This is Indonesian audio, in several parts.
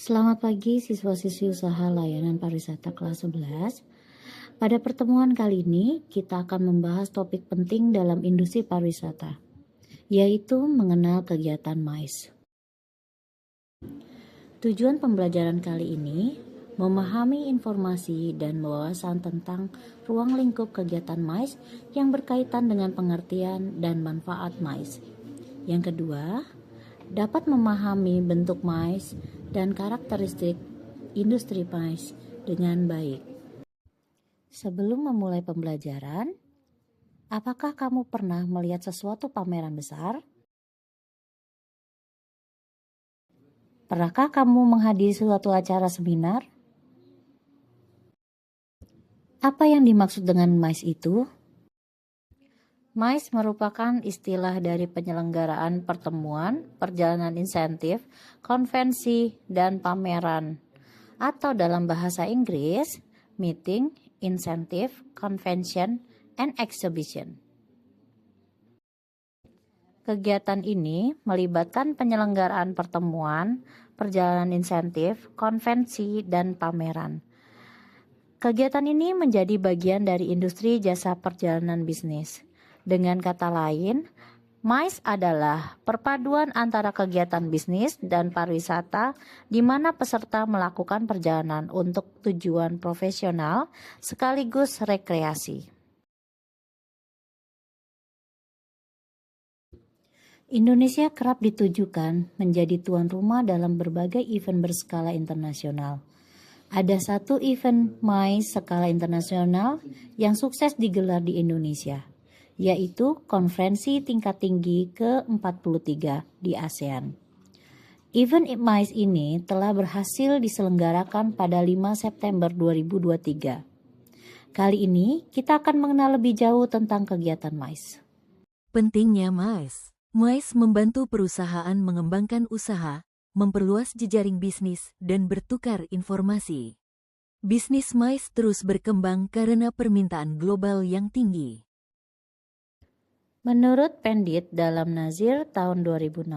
Selamat pagi siswa-siswi usaha layanan pariwisata kelas 11. Pada pertemuan kali ini, kita akan membahas topik penting dalam industri pariwisata, yaitu mengenal kegiatan MICE. Tujuan pembelajaran kali ini memahami informasi dan wawasan tentang ruang lingkup kegiatan MICE yang berkaitan dengan pengertian dan manfaat MICE. Yang kedua, dapat memahami bentuk MICE dan karakteristik industri MICE dengan baik. Sebelum memulai pembelajaran, apakah kamu pernah melihat sesuatu pameran besar? Pernahkah kamu menghadiri suatu acara seminar? Apa yang dimaksud dengan MICE itu? MICE merupakan istilah dari penyelenggaraan pertemuan, perjalanan insentif, konvensi, dan pameran, atau dalam bahasa Inggris, meeting, incentive, convention, and exhibition. Kegiatan ini melibatkan penyelenggaraan pertemuan, perjalanan insentif, konvensi, dan pameran. Kegiatan ini menjadi bagian dari industri jasa perjalanan bisnis. Dengan kata lain, MICE adalah perpaduan antara kegiatan bisnis dan pariwisata di mana peserta melakukan perjalanan untuk tujuan profesional sekaligus rekreasi. Indonesia kerap ditujukan menjadi tuan rumah dalam berbagai event berskala internasional. Ada satu event MICE skala internasional yang sukses digelar di Indonesia, yaitu Konferensi Tingkat Tinggi ke-43 di ASEAN. Event MICE ini telah berhasil diselenggarakan pada 5 September 2023. Kali ini kita akan mengenal lebih jauh tentang kegiatan MICE. Pentingnya MICE. MICE membantu perusahaan mengembangkan usaha, memperluas jejaring bisnis, dan bertukar informasi. Bisnis MICE terus berkembang karena permintaan global yang tinggi. Menurut Pendit dalam Nazir tahun 2016,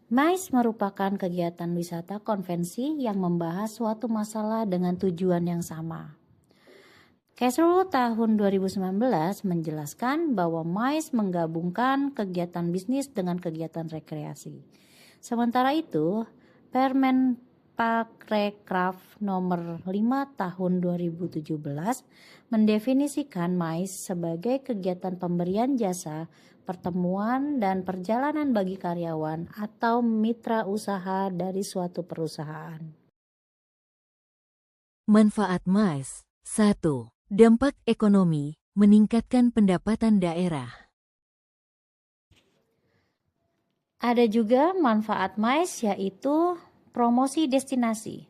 MICE merupakan kegiatan wisata konvensi yang membahas suatu masalah dengan tujuan yang sama. Kesru tahun 2019 menjelaskan bahwa MICE menggabungkan kegiatan bisnis dengan kegiatan rekreasi. Sementara itu, Permen Parekraf nomor 5 tahun 2017 mendefinisikan MICE sebagai kegiatan pemberian jasa, pertemuan, dan perjalanan bagi karyawan atau mitra usaha dari suatu perusahaan. Manfaat MICE. 1. Dampak ekonomi, meningkatkan pendapatan daerah. Ada juga manfaat MICE yaitu promosi destinasi.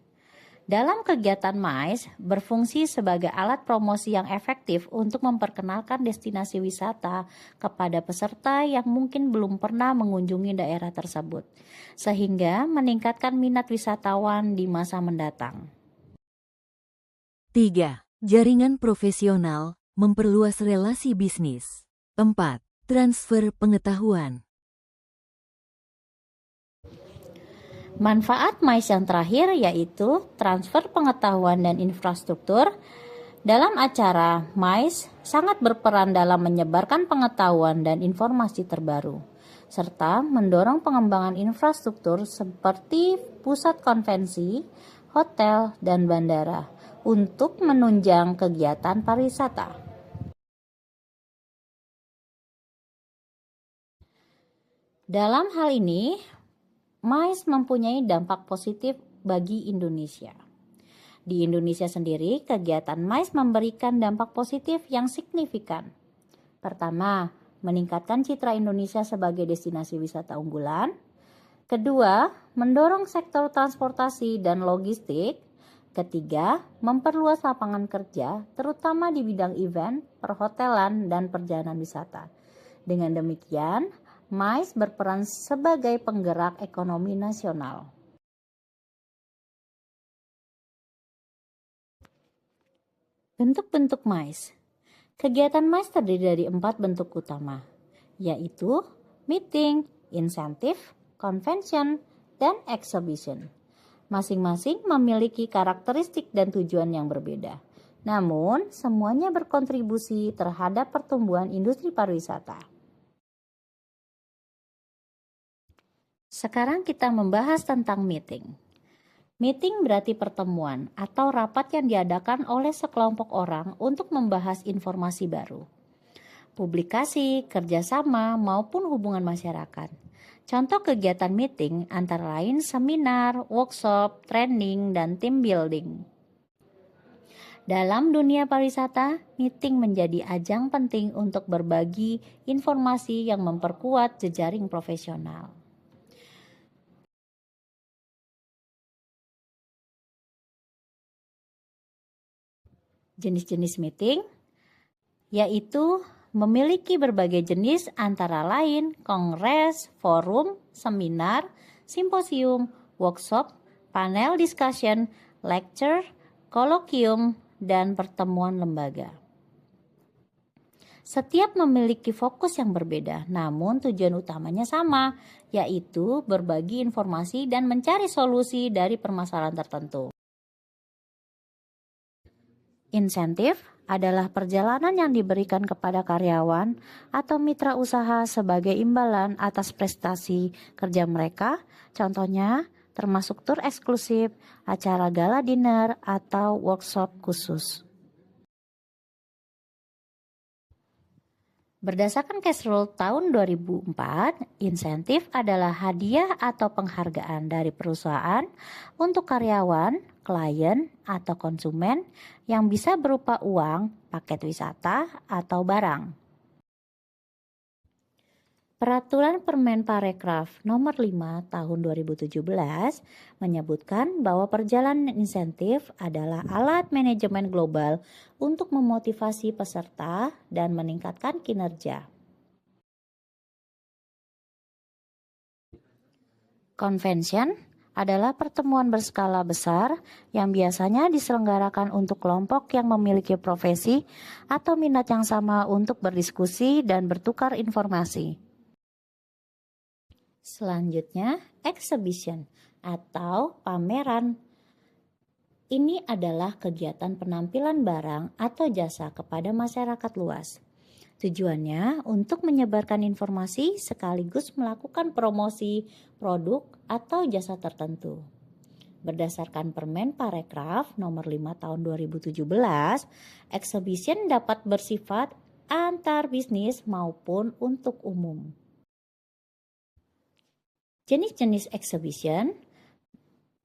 Dalam kegiatan MICE berfungsi sebagai alat promosi yang efektif untuk memperkenalkan destinasi wisata kepada peserta yang mungkin belum pernah mengunjungi daerah tersebut, sehingga meningkatkan minat wisatawan di masa mendatang. 3. Jaringan profesional, memperluas relasi bisnis. 4. Transfer pengetahuan. Manfaat MICE yang terakhir yaitu transfer pengetahuan dan infrastruktur. Dalam acara, MICE sangat berperan dalam menyebarkan pengetahuan dan informasi terbaru, serta mendorong pengembangan infrastruktur seperti pusat konvensi, hotel, dan bandara untuk menunjang kegiatan pariwisata. Dalam hal ini, MICE mempunyai dampak positif bagi Indonesia. Di Indonesia sendiri, kegiatan MICE memberikan dampak positif yang signifikan. Pertama, meningkatkan citra Indonesia sebagai destinasi wisata unggulan. Kedua, mendorong sektor transportasi dan logistik. Ketiga, memperluas lapangan kerja, terutama di bidang event, perhotelan, dan perjalanan wisata. Dengan demikian, MICE berperan sebagai penggerak ekonomi nasional. Bentuk-bentuk MICE. Kegiatan MICE terdiri dari 4 bentuk utama, yaitu meeting, insentif, convention, dan exhibition. Masing-masing memiliki karakteristik dan tujuan yang berbeda. Namun, semuanya berkontribusi terhadap pertumbuhan industri pariwisata. Sekarang kita membahas tentang meeting. Meeting berarti pertemuan atau rapat yang diadakan oleh sekelompok orang untuk membahas informasi baru, publikasi, kerjasama, maupun hubungan masyarakat. Contoh kegiatan meeting antara lain seminar, workshop, training, dan team building. Dalam dunia pariwisata, meeting menjadi ajang penting untuk berbagi informasi yang memperkuat jejaring profesional. Jenis-jenis meeting yaitu memiliki berbagai jenis antara lain kongres, forum, seminar, simposium, workshop, panel discussion, lecture, kolokium, dan pertemuan lembaga. Setiap memiliki fokus yang berbeda, namun tujuan utamanya sama, yaitu berbagi informasi dan mencari solusi dari permasalahan tertentu. Insentif adalah perjalanan yang diberikan kepada karyawan atau mitra usaha sebagai imbalan atas prestasi kerja mereka, contohnya termasuk tur eksklusif, acara gala dinner, atau workshop khusus. Berdasarkan Cash Rule tahun 2004, insentif adalah hadiah atau penghargaan dari perusahaan untuk karyawan, klien, atau konsumen yang bisa berupa uang, paket wisata, atau barang. Peraturan Permenparekraf nomor 5 tahun 2017 menyebutkan bahwa perjalanan insentif adalah alat manajemen global untuk memotivasi peserta dan meningkatkan kinerja. Convention adalah pertemuan berskala besar yang biasanya diselenggarakan untuk kelompok yang memiliki profesi atau minat yang sama untuk berdiskusi dan bertukar informasi. Selanjutnya, exhibition atau pameran. Ini adalah kegiatan penampilan barang atau jasa kepada masyarakat luas. Tujuannya untuk menyebarkan informasi sekaligus melakukan promosi produk atau jasa tertentu. Berdasarkan Permenparekraf nomor 5 tahun 2017, exhibition dapat bersifat antar bisnis maupun untuk umum. Jenis-jenis exhibition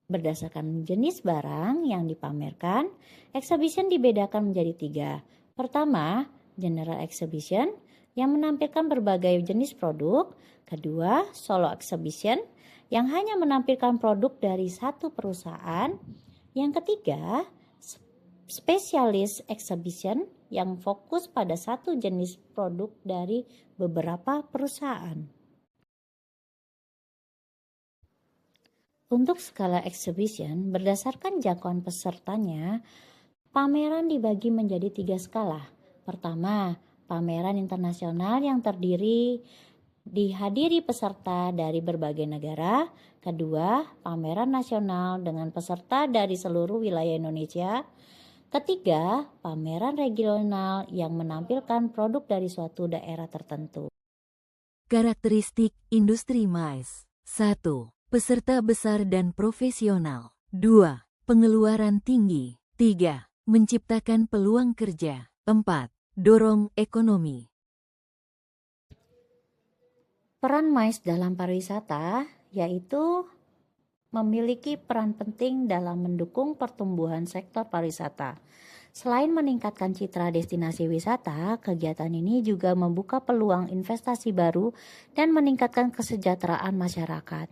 berdasarkan jenis barang yang dipamerkan, exhibition dibedakan menjadi 3. Pertama, general exhibition yang menampilkan berbagai jenis produk. Kedua, solo exhibition yang hanya menampilkan produk dari satu perusahaan. Yang ketiga, specialist exhibition yang fokus pada satu jenis produk dari beberapa perusahaan. Untuk skala exhibition, berdasarkan jangkauan pesertanya, pameran dibagi menjadi 3 skala. Pertama, pameran internasional yang dihadiri peserta dari berbagai negara. Kedua, pameran nasional dengan peserta dari seluruh wilayah Indonesia. Ketiga, pameran regional yang menampilkan produk dari suatu daerah tertentu. Karakteristik industri MICE. 1. Peserta besar dan profesional. 2. Pengeluaran tinggi. 3. Menciptakan peluang kerja. 4. Dorong ekonomi. Peran MICE dalam pariwisata yaitu memiliki peran penting dalam mendukung pertumbuhan sektor pariwisata. Selain meningkatkan citra destinasi wisata, kegiatan ini juga membuka peluang investasi baru dan meningkatkan kesejahteraan masyarakat.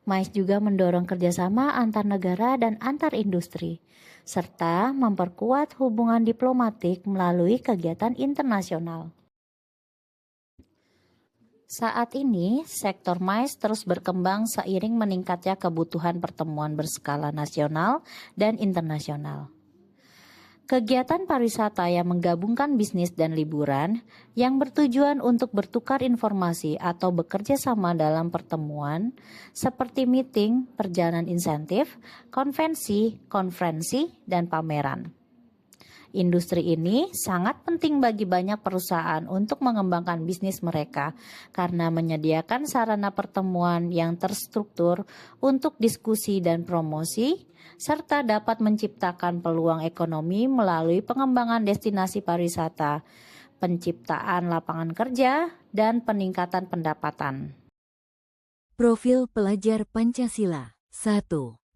MICE juga mendorong kerjasama antar negara dan antar industri, serta memperkuat hubungan diplomatik melalui kegiatan internasional. Saat ini, sektor MICE terus berkembang seiring meningkatnya kebutuhan pertemuan berskala nasional dan internasional. Kegiatan pariwisata yang menggabungkan bisnis dan liburan yang bertujuan untuk bertukar informasi atau bekerja sama dalam pertemuan seperti meeting, perjalanan insentif, konvensi, konferensi, dan pameran. Industri ini sangat penting bagi banyak perusahaan untuk mengembangkan bisnis mereka karena menyediakan sarana pertemuan yang terstruktur untuk diskusi dan promosi, serta dapat menciptakan peluang ekonomi melalui pengembangan destinasi pariwisata, penciptaan lapangan kerja, dan peningkatan pendapatan. Profil pelajar Pancasila. 1.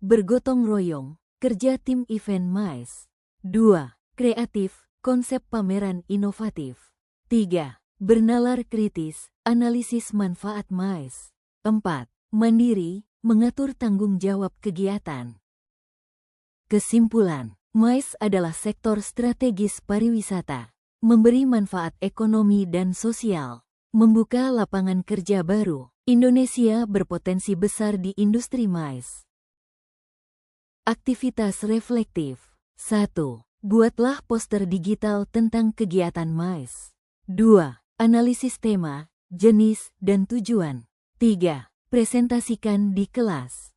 Bergotong royong, kerja tim event MICE. 2. Kreatif, konsep pameran inovatif. 3. Bernalar kritis, analisis manfaat MICE. 4. Mandiri, mengatur tanggung jawab kegiatan. Kesimpulan, MICE adalah sektor strategis pariwisata, memberi manfaat ekonomi dan sosial, membuka lapangan kerja baru. Indonesia berpotensi besar di industri MICE. Aktivitas reflektif. 1. Buatlah poster digital tentang kegiatan MICE. 2. Analisis tema, jenis, dan tujuan. 3. Presentasikan di kelas.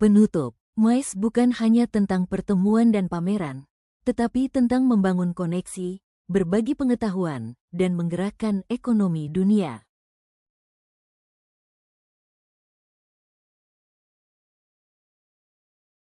Penutup, MICE bukan hanya tentang pertemuan dan pameran, tetapi tentang membangun koneksi, berbagi pengetahuan, dan menggerakkan ekonomi dunia.